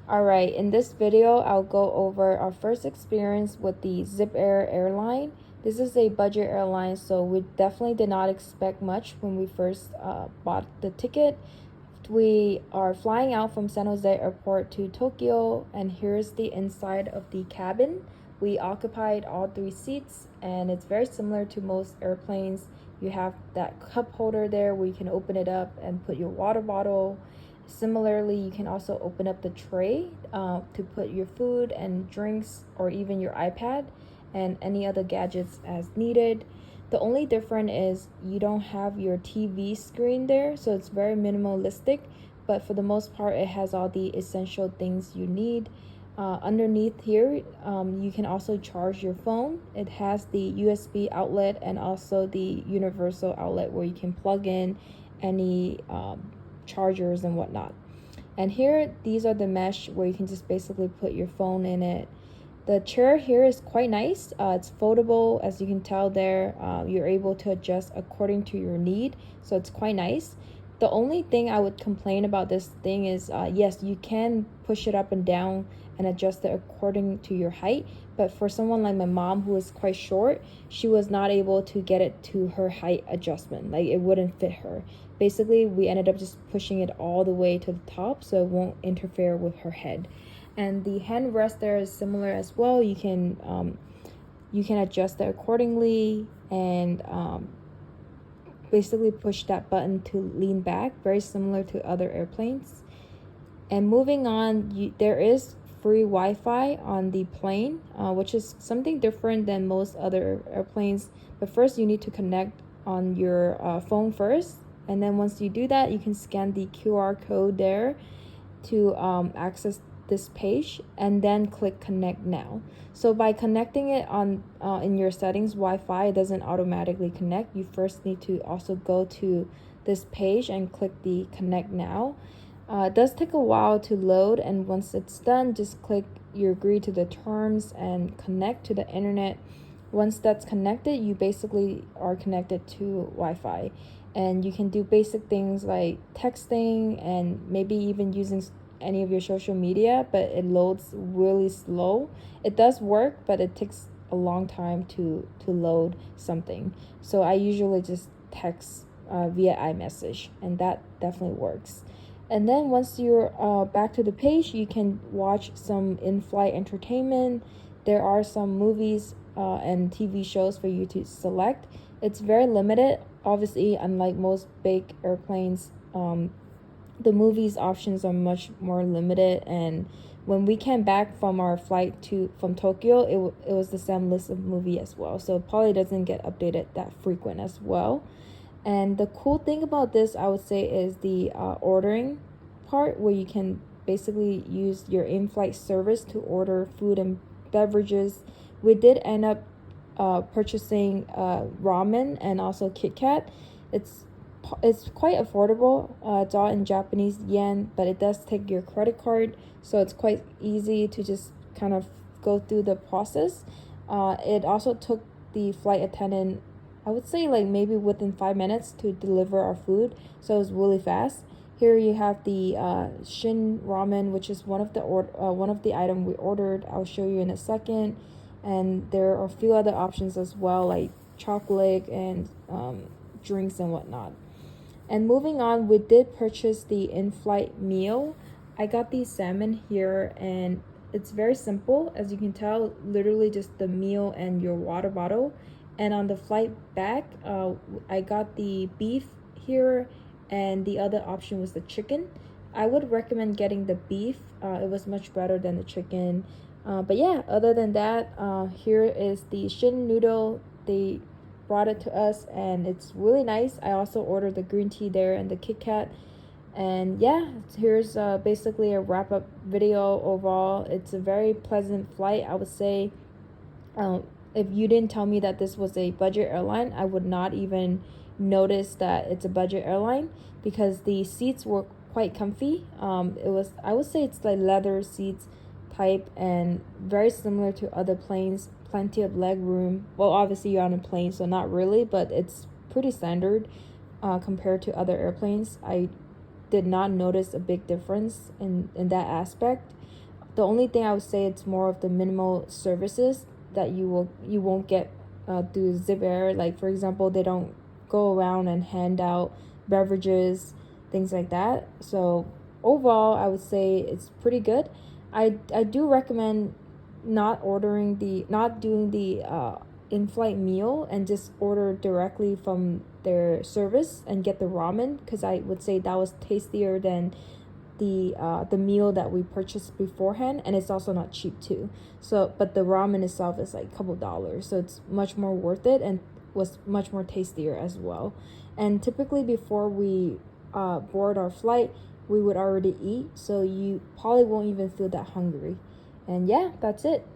Alright, in this video, I'll go over our first experience with the Zipair airline. This is a budget airline, so we definitely did not expect much when we first bought the ticket. We are flying out from San Jose Airport to Tokyo, and here's the inside of the cabin. We occupied all 3 seats, and it's very similar to most airplanes. You have that cup holder there where you can open it up and put your water bottle. Similarly, you can also open up the tray to put your food and drinks, or even your iPad and any other gadgets as needed. The only difference is you don't have your TV screen there, so it's very minimalistic, but for the most part it has all the essential things you need. Underneath here, you can also charge your phone. It has the USB outlet and also the universal outlet where you can plug in any chargers and whatnot. And here, these are the mesh where you can just basically put your phone in it. The chair here is quite nice. It's foldable, as you can tell there. You're able to adjust according to your need, so it's quite nice. The only thing I would complain about this thing is, yes, you can push it up and down and adjust it according to your height, but for someone like my mom who is quite short, she was not able to get it to her height adjustment. Like, it wouldn't fit her. Basically, we ended up just pushing it all the way to the top so it won't interfere with her head. And the hand rest there is similar as well. You can adjust it accordingly and basically push that button to lean back, very similar to other airplanes. And moving on, there is free Wi-Fi on the plane, which is something different than most other airplanes. But first, you need to connect on your phone first, and then once you do that, you can scan the QR code there to access this page, and then click connect now. So by connecting it on in your settings Wi-Fi, it doesn't automatically connect. You first need to also go to this page and click the connect now. It does take a while to load, and once it's done, just click you agree to the terms and connect to the internet. Once that's connected, you basically are connected to Wi-Fi, and you can do basic things like texting and maybe even using any of your social media, but it loads really slow. It does work, but it takes a long time to load something. So I usually just text via iMessage, and that definitely works. And then once you're back to the page, you can watch some in-flight entertainment. There are some movies and TV shows for you to select. It's very limited. Obviously, unlike most big airplanes, the movies options are much more limited. And when we came back from our flight from Tokyo, it was the same list of movie as well. So it probably doesn't get updated that frequent as well. And the cool thing about this, I would say, is the ordering part, where you can basically use your in-flight service to order food and beverages. We did end up purchasing ramen and also Kit Kat. It's quite affordable. It's all in Japanese yen, but it does take your credit card, so it's quite easy to just kind of go through the process. It also took the flight attendant, I would say, like maybe within 5 minutes to deliver our food, so it was really fast. Here you have the Shin ramen, which is one of the item we ordered. I'll show you in a second. And there are a few other options as well, like chocolate and drinks and whatnot. And moving on, we did purchase the in-flight meal. I got the salmon here, and it's very simple. As you can tell, literally just the meal and your water bottle. And on the flight back, I got the beef here, and the other option was the chicken. I would recommend getting the beef. It was much better than the chicken. But yeah, other than that, here is the Shin noodle. They brought it to us, and it's really nice. I also ordered the green tea there and the Kit Kat. And yeah, here's basically a wrap-up video overall. It's a very pleasant flight, I would say. If you didn't tell me that this was a budget airline, I would not even notice that it's a budget airline, because the seats were quite comfy. I would say it's like leather seats type, and very similar to other planes. Plenty of leg room. Well, obviously you're on a plane, so not really, but it's pretty standard compared to other airplanes. I did not notice a big difference in that aspect. The only thing I would say, it's more of the minimal services that you won't get through Zipair. Like for example, they don't go around and hand out beverages, things like that. So overall, I would say it's pretty good. I do recommend not doing the in-flight meal, and just order directly from their service and get the ramen, because I would say that was tastier than the meal that we purchased beforehand, and it's also not cheap too. So but the ramen itself is like a couple dollars, so it's much more worth it, and was much more tastier as well. And typically before we board our flight, we would already eat, so you probably won't even feel that hungry. And yeah, that's it.